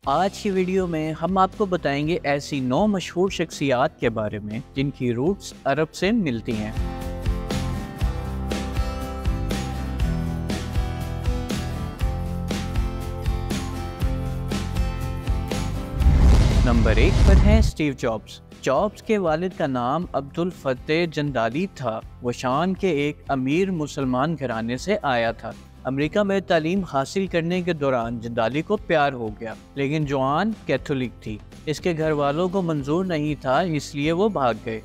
آج کی ویڈیو میں ہم آپ کو بتائیں گے ایسی 9 مشہور شخصیات کے بارے میں جن کی روٹس عرب سے ملتی ہیں۔ نمبر 1 پر ہے اسٹیو جابز۔ جابز کے والد کا نام عبدالفتح جندالی تھا۔ وہ شام کے ایک امیر مسلمان گھرانے سے آیا تھا۔ امریکہ میں تعلیم حاصل کرنے کے دوران جندالی کو پیار ہو گیا، لیکن جوان کیتھولک تھی۔ اس کے گھر والوں کو منظور نہیں تھا، اس لیے وہ بھاگ گئے۔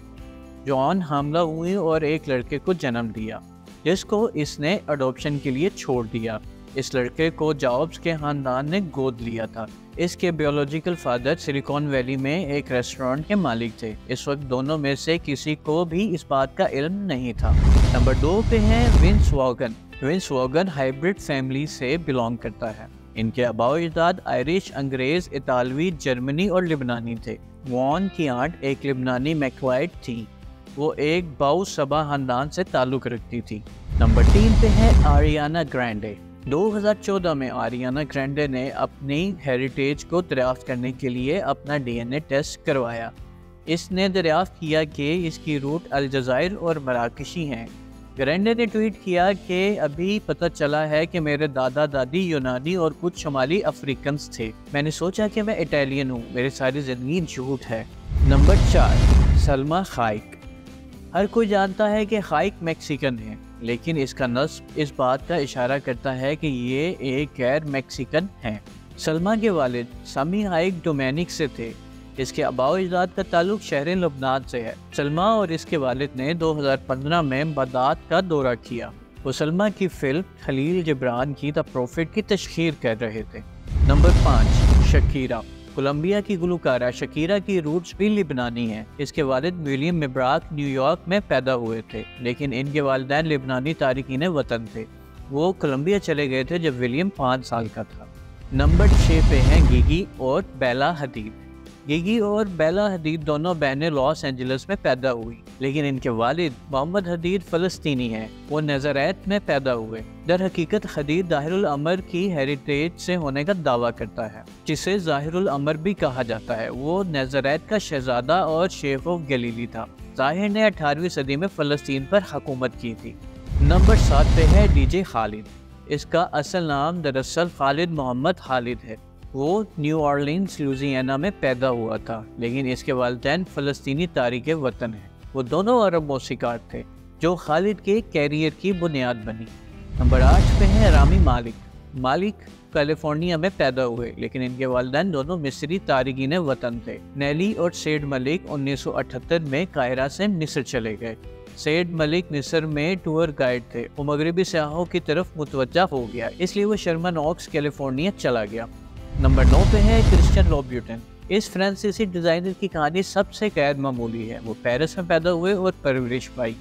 جوان حاملہ ہوئی اور ایک لڑکے کو جنم دیا، جس کو اس نے اڈاپشن کے لیے چھوڑ دیا۔ اس لڑکے کو جابز کے خاندان نے گود لیا تھا۔ اس کے بیولوجیکل فادر سلیکون ویلی میں ایک ریسٹورانٹ کے مالک تھے۔ اس وقت دونوں میں سے کسی کو بھی اس بات کا علم نہیں تھا۔ نمبر 2 پہ ہے ونس واگن۔ ونس واگن ہائبرڈ فیملی سے بلانگ کرتا ہے۔ ان کے آباء و اجداد آئرش، انگریز، اطالوی، جرمنی اور لبنانی تھے۔ وان کی آنٹ ایک لبنانی میکوائٹ تھی۔ وہ ایک باؤ سبا خاندان سے تعلق رکھتی تھی۔ نمبر 3 پہ ہے آریانا گرینڈے۔ 2014 میں آریانا گرینڈے نے اپنی ہیریٹیج کو دریافت کرنے کے لیے اپنا ڈی این اے ٹیسٹ کروایا۔ اس نے دریافت کیا کہ اس کی روٹ الجزائر اور مراکشی ہیں۔ گرینڈے نے ٹویٹ کیا کہ ابھی پتہ چلا ہے کہ میرے دادا دادی یونانی اور کچھ شمالی افریقنز تھے۔ میں نے سوچا کہ میں اٹیلین ہوں، میری ساری زندگی جھوٹ ہے۔ نمبر 4 سلما خائک۔ ہر کوئی جانتا ہے کہ خائک میکسیکن ہے، لیکن اس کا نسب اس بات کا اشارہ کرتا ہے کہ یہ ایک غیر میکسیکن ہے۔ سلما کے والد سامی خائک ڈومینک سے تھے۔ اس کے آباء و اجداد کا تعلق شہر لبنان سے ہے۔ سلما اور اس کے والد نے 2015 میں بغداد کا دورہ کیا۔ وہ سلما کی فلم خلیل جبران کی دی پروفٹ کی تشہیر کر رہے تھے۔ Number 5 Shakira. کولمبیا کی گلوکارہ شکیرا کی روٹس بھی لبنانی ہیں۔ اس کے والد ولیم مبراک نیو یارک میں پیدا ہوئے تھے، لیکن ان کے والدین لبنانی تارکین وطن تھے۔ وہ کولمبیا چلے گئے تھے جب ولیم 5 سال کا تھا۔ نمبر 6 پہ ہیں گیگی اور بیلا حدید۔ گیگی اور بیلا حدید دونوں بہنیں لاس اینجلس میں پیدا ہوئی، لیکن ان کے والد محمد حدید فلسطینی ہیں۔ وہ نازاریت میں پیدا ہوئے۔ در حقیقت حدید ظاہر الامر کی ہیریٹیج سے ہونے کا دعویٰ کرتا ہے، جسے ظاہر الامر بھی کہا جاتا ہے۔ وہ نازاریت کا شہزادہ اور شیخ آف گلیلی تھا۔ ظاہر نے 18ویں صدی میں فلسطین پر حکومت کی تھی۔ نمبر 7 پہ ہے ڈی جے خالد۔ اس کا اصل نام دراصل خالد محمد خالد ہے۔ وہ نیو آرلینز لوزیانا میں پیدا ہوا تھا، لیکن اس کے والدین فلسطینی تارک وطن ہیں۔ وہ دونوں عرب موسیقار تھے، جو خالد کے کیریئر کی بنیاد بنی۔ نمبر 8 پہ ہے رامی مالک۔ مالک کیلیفورنیا میں پیدا ہوئے، لیکن ان کے والدین دونوں مصری تارکین وطن تھے۔ نیلی اور سید ملک 1978 میں قاہرہ سے مصر چلے گئے۔ سید ملک مصر میں ٹور گائیڈ تھے۔ وہ مغربی سیاحوں کی طرف متوجہ ہو گیا، اس لیے وہ شرمن اوکس کیلیفورنیا چلا گیا۔ نمبر 9 پہ ہے کرسچن لوبیوٹن۔ اس فرانسیسی ڈیزائنر کی کہانی سب سے غیر معمولی ہے۔ وہ پیرس میں پیدا ہوئے اور پرورش پائی۔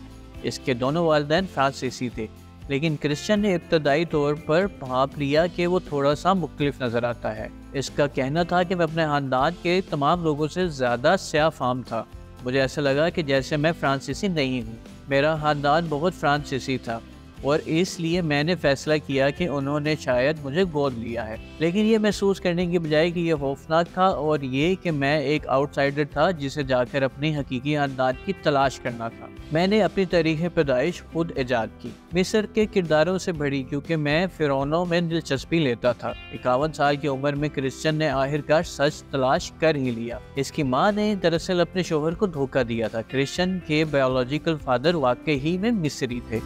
اس کے دونوں والدین فرانسیسی تھے، لیکن کرسچن نے ابتدائی طور پر بھانپ لیا کہ وہ تھوڑا سا مختلف نظر آتا ہے۔ اس کا کہنا تھا کہ میں اپنے خاندان کے تمام لوگوں سے زیادہ سیاہ فام تھا۔ مجھے ایسا لگا کہ جیسے میں فرانسیسی نہیں ہوں۔ میرا خاندان بہت فرانسیسی تھا، اور اس لیے میں نے فیصلہ کیا کہ انہوں نے شاید مجھے گود لیا ہے، لیکن یہ محسوس کرنے کی بجائے کہ یہ خوفناک تھا، اور یہ کہ میں ایک آؤٹ سائڈر تھا جسے جا کر اپنی حقیقی خاندان کی تلاش کرنا تھا۔ میں نے اپنی تاریخ پیدائش خود ایجاد کی، مصر کے کرداروں سے بڑھی، کیونکہ میں فرعونوں میں دلچسپی لیتا تھا۔ 51 سال کی عمر میں کرسچن نے آخرکار سچ تلاش کر ہی لیا۔ اس کی ماں نے دراصل اپنے شوہر کو دھوکہ دیا تھا۔ کرسچن کے بایولوجیکل فادر واقعی میں مصری تھے۔